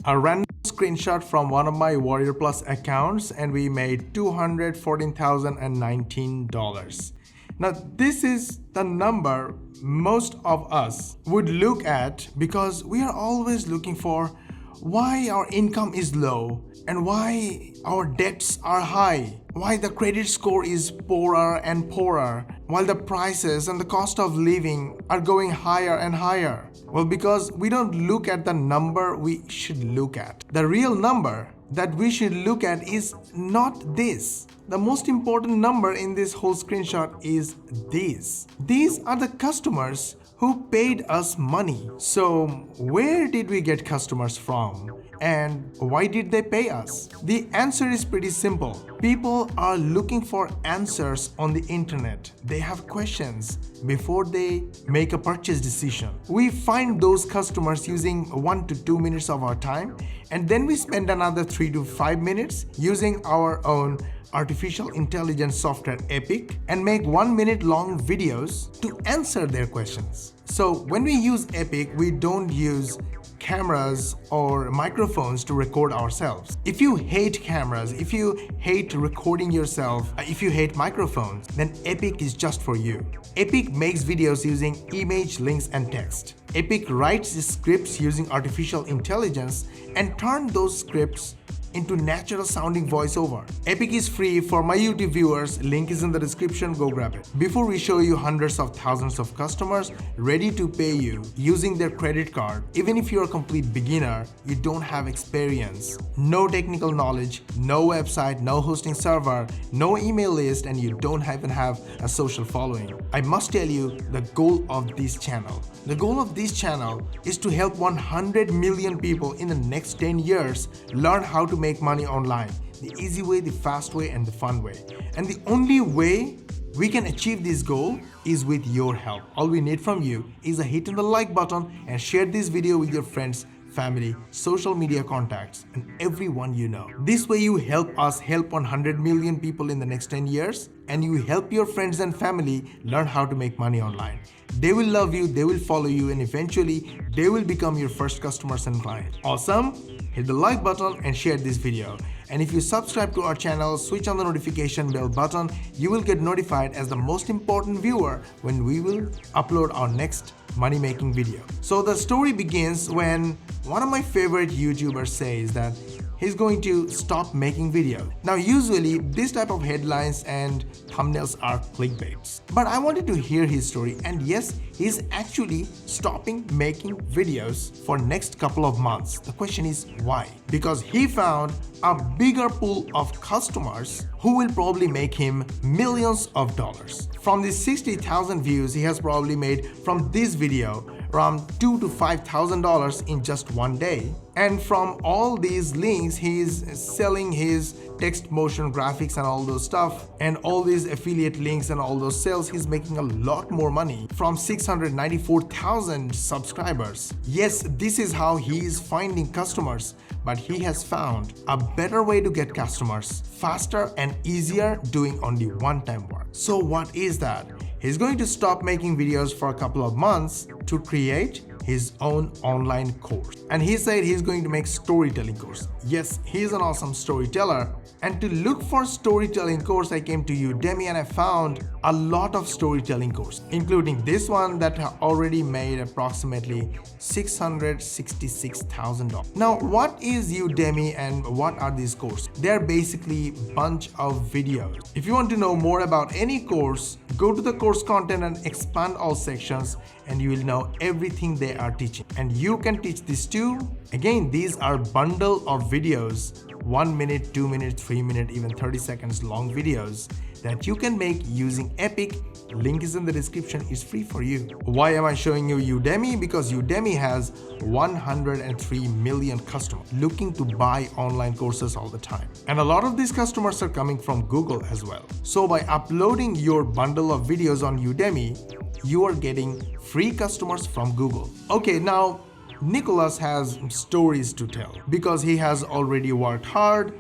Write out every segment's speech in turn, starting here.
A random screenshot from one of my Warrior Plus accounts, and we made $214,019. Now, this is the number most of us would look at because we are always looking for why our income is low and why our debts are high, why the credit score is poorer and poorer, while the prices and the cost of living are going higher and higher. Well, because we don't look at the number we should look at. The real number that we should look at is not this. The most important number in this whole screenshot is this. These are the customers who paid us money. So where did we get customers from? And why did they pay us? The answer is pretty simple. People are looking for answers on the internet. They have questions before they make a purchase decision. We find those customers using 1 to 2 minutes of our time, and then we spend another 3 to 5 minutes using our own artificial intelligence software Epic and make 1-minute long videos to answer their questions. So when we use Epic, we don't use cameras or microphones to record ourselves. If you hate cameras, if you hate recording yourself, if you hate microphones, then Epic is just for you. Epic makes videos using image, links, and text. Epic writes scripts using artificial intelligence and turn those scripts into natural sounding voiceover. Epic is free for my YouTube viewers. Link is in the description, go grab it. Before we show you hundreds of thousands of customers ready to pay you using their credit card, even if you're a complete beginner, you don't have experience, no technical knowledge, no website, no hosting server, no email list, and you don't even have a social following, I must tell you the goal of this channel. The goal of this channel is to help 100 million people in the next 10 years learn how to make money online. The easy way, the fast way, and the fun way. And the only way we can achieve this goal is with your help. All we need from you is a hit on the like button and share this video with your friends, family, social media contacts, and everyone you know. This way you help us help 100 million people in the next 10 years, and you help your friends and family learn how to make money online. They will love you, they will follow you, and eventually they will become your first customers and clients. Awesome? Hit the like button and share this video. And if you subscribe to our channel, switch on the notification bell button, you will get notified as the most important viewer when we will upload our next money-making video. So the story begins when one of my favorite YouTubers says that he's going to stop making videos. Now usually this type of headlines and thumbnails are clickbaits, but I wanted to hear his story, and yes, he's actually stopping making videos for next couple of months. The question is why? Because he found a bigger pool of customers who will probably make him millions of dollars. From the 60,000 views he has probably made from this video around $2,000 to $5,000 in just one day. And from all these links, he's selling his text motion graphics and all those stuff, and all these affiliate links and all those sales, he's making a lot more money from 694,000 subscribers. Yes, this is how he is finding customers, but he has found a better way to get customers, faster and easier, doing only one-time work. So what is that? He's going to stop making videos for a couple of months to create his own online course. And he said he's going to make storytelling course. Yes, he's an awesome storyteller. And to look for storytelling course, I came to Udemy and I found a lot of storytelling course, including this one that already made approximately $666,000. Now, what is Udemy and what are these courses? They're basically bunch of videos. If you want to know more about any course, go to the course content and expand all sections, and you will know everything they are teaching. And you can teach this too. Again, these are bundle of videos, 1 minute, 2 minutes, 3 minutes, even 30 seconds long videos that you can make using Epic. Link is in the description, it's free for you. Why am I showing you Udemy? Because Udemy has 103 million customers looking to buy online courses all the time. And a lot of these customers are coming from Google as well. So by uploading your bundle of videos on Udemy, you are getting free customers from Google. Okay, now Nicholas has stories to tell because he has already worked hard,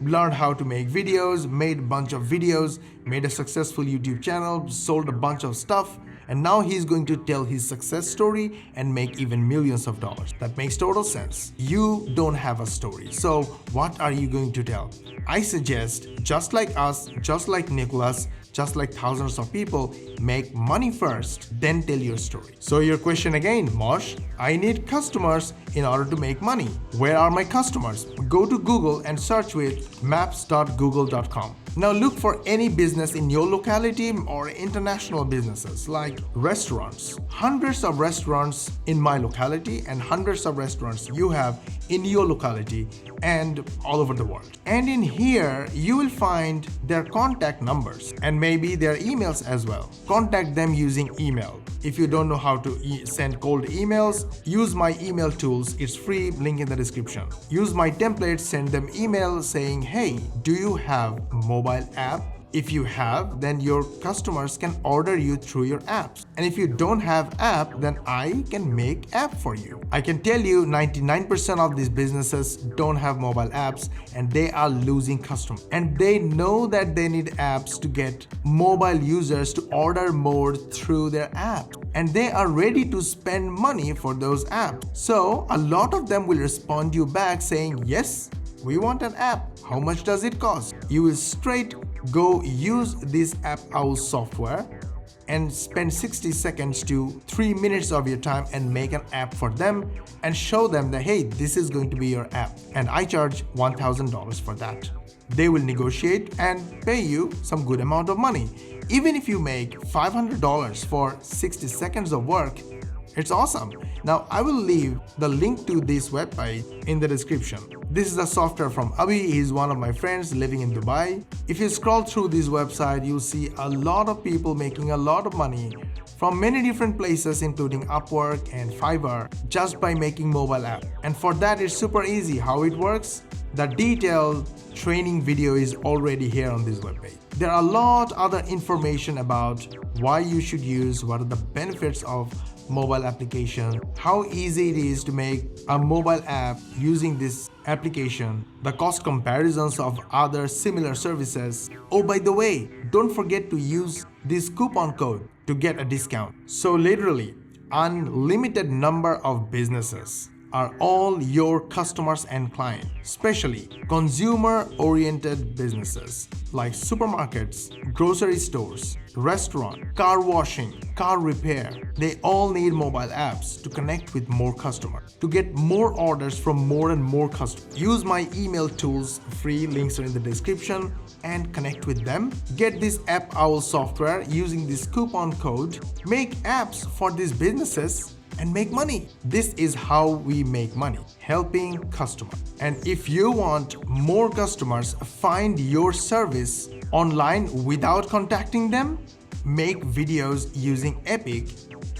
learned how to make videos, made a bunch of videos, made a successful YouTube channel, sold a bunch of stuff, And now he's going to tell his success story and make even millions of dollars. That makes total sense. You don't have a story. So what are you going to tell? I suggest, just like us, just like Nicholas, just like thousands of people, make money first, then tell your story. So your question again, Mosh, I need customers in order to make money. Where are my customers? Go to Google and search with maps.google.com. Now look for any business in your locality or international businesses like restaurants. Hundreds of restaurants in my locality and hundreds of restaurants you have in your locality and all over the world. And in here, you will find their contact numbers and maybe their emails as well. Contact them using email. If you don't know how to send cold emails, use my email tools. It's free, link in the description. Use my templates, send them email saying, hey, do you have mobile app? If you have, then your customers can order you through your apps. And if you don't have app, then I can make app for you. I can tell you 99% of these businesses don't have mobile apps and they are losing customers. And they know that they need apps to get mobile users to order more through their app. And they are ready to spend money for those apps. So a lot of them will respond you back saying, yes, we want an app. How much does it cost? You will straight go use this App Owl software and spend 60 seconds to 3 minutes of your time and make an app for them and show them that, hey, this is going to be your app. And I charge $1,000 for that. They will negotiate and pay you some good amount of money. Even if you make $500 for 60 seconds of work, it's awesome. Now I will leave the link to this website in the description. This is a software from Abhi. He's one of my friends living in Dubai. If you scroll through this website, you'll see a lot of people making a lot of money from many different places, including Upwork and Fiverr, just by making mobile app. And for that, it's super easy. How it works? The detailed training video is already here on this webpage. There are a lot other information about why you should use, what are the benefits of mobile application, how easy it is to make a mobile app using this application, the cost comparisons of other similar services. Oh, by the way, don't forget to use this coupon code to get a discount. So literally, unlimited number of businesses are all your customers and clients, especially consumer-oriented businesses like supermarkets, grocery stores, restaurant, car washing, car repair. They all need mobile apps to connect with more customers, to get more orders from more and more customers. Use my email tools, free links are in the description, and connect with them. Get this App Owl software using this coupon code. Make apps for these businesses and make money. This is how we make money, helping customers. And if you want more customers find your service online without contacting them, make videos using Epic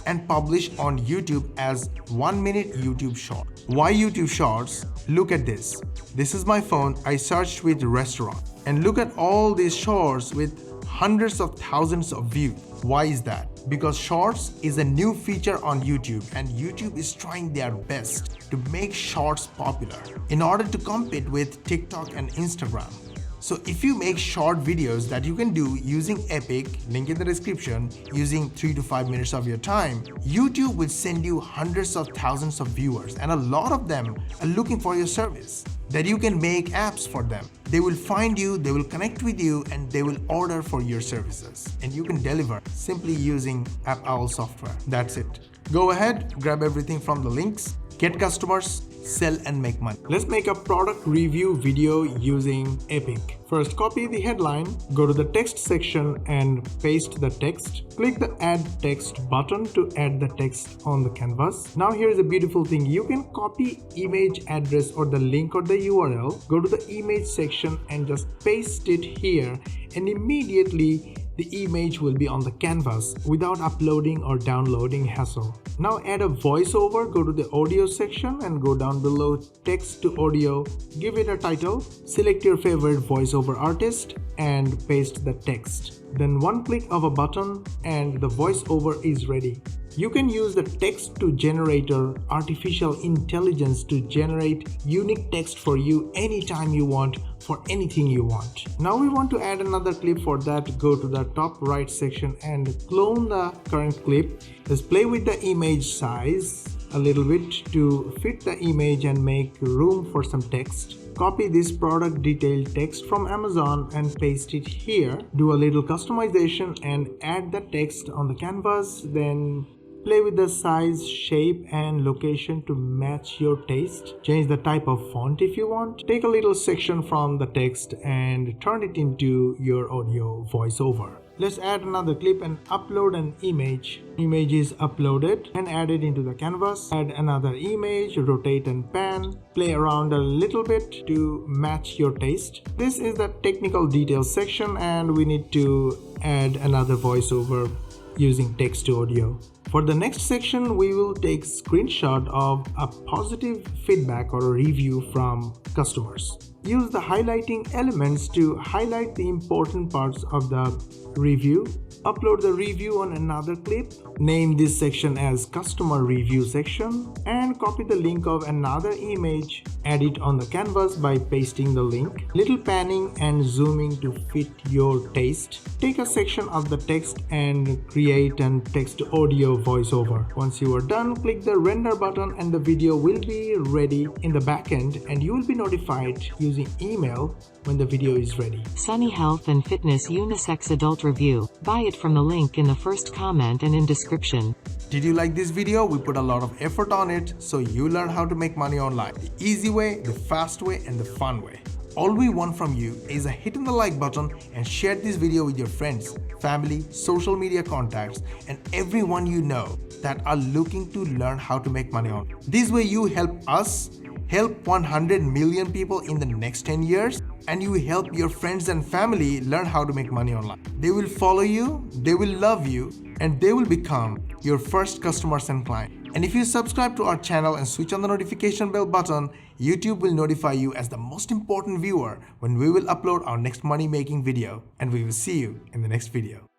and publish on YouTube as 1-minute YouTube short. Why YouTube shorts? Look at this. This is my phone. I searched with restaurant and look at all these shorts with hundreds of thousands of views. Why is that? Because Shorts is a new feature on YouTube and YouTube is trying their best to make Shorts popular in order to compete with TikTok and Instagram. So if you make short videos that you can do using Epic, link in the description, using 3 to 5 minutes of your time, YouTube will send you hundreds of thousands of viewers and a lot of them are looking for your service, that you can make apps for them. They will find you, they will connect with you, and they will order for your services. And you can deliver simply using App Owl software. That's it. Go ahead, grab everything from the links, get customers, sell and make money. Let's make a product review video using Epic. First, copy the headline, go to the text section and paste the text. Click the add text button to add the text on the canvas. Now here is a beautiful thing. You can copy image address or the link or the URL, go to the image section and just paste it here, and immediately the image will be on the canvas without uploading or downloading hassle. Now add a voiceover, go to the audio section and go down below text to audio, give it a title, select your favorite voiceover artist and paste the text. Then one click of a button and the voiceover is ready. You can use the text to generator artificial intelligence to generate unique text for you anytime you want for anything you want. Now we want to add another clip. For that, go to the top right section and clone the current clip. Let's play with the image size a little bit to fit the image and make room for some text. Copy this product detail text from Amazon and paste it here. Do a little customization and add the text on the canvas. Then play with the size, shape and location to match your taste. Change the type of font if you want. Take a little section from the text and turn it into your audio voiceover. Let's add another clip and upload an image. Image is uploaded and added into the canvas. Add another image, rotate and pan. Play around a little bit to match your taste. This is the technical details section and we need to add another voiceover using text to audio. For the next section, we will take screenshot of a positive feedback or a review from customers. Use the highlighting elements to highlight the important parts of the review. Upload the review on another clip. Name this section as customer review section and copy the link of another image. Add it on the canvas by pasting the link. Little panning and zooming to fit your taste. Take a section of the text and create an text to audio voiceover. Once you are done, click the render button and the video will be ready in the backend and you will be notified using email when the video is ready. Sunny Health and Fitness Unisex Adult Review. Buy it from the link in the first comment and in description. Did you like this video? We put a lot of effort on it so you learn how to make money online. The easy way, the fast way and the fun way. All we want from you is a hit on the like button and share this video with your friends, family, social media contacts and everyone you know that are looking to learn how to make money online. This way you help us help 100 million people in the next 10 years and you help your friends and family learn how to make money online. They will follow you, they will love you and they will become your first customers and clients. And if you subscribe to our channel and switch on the notification bell button, YouTube will notify you as the most important viewer when we will upload our next money making video. And we will see you in the next video.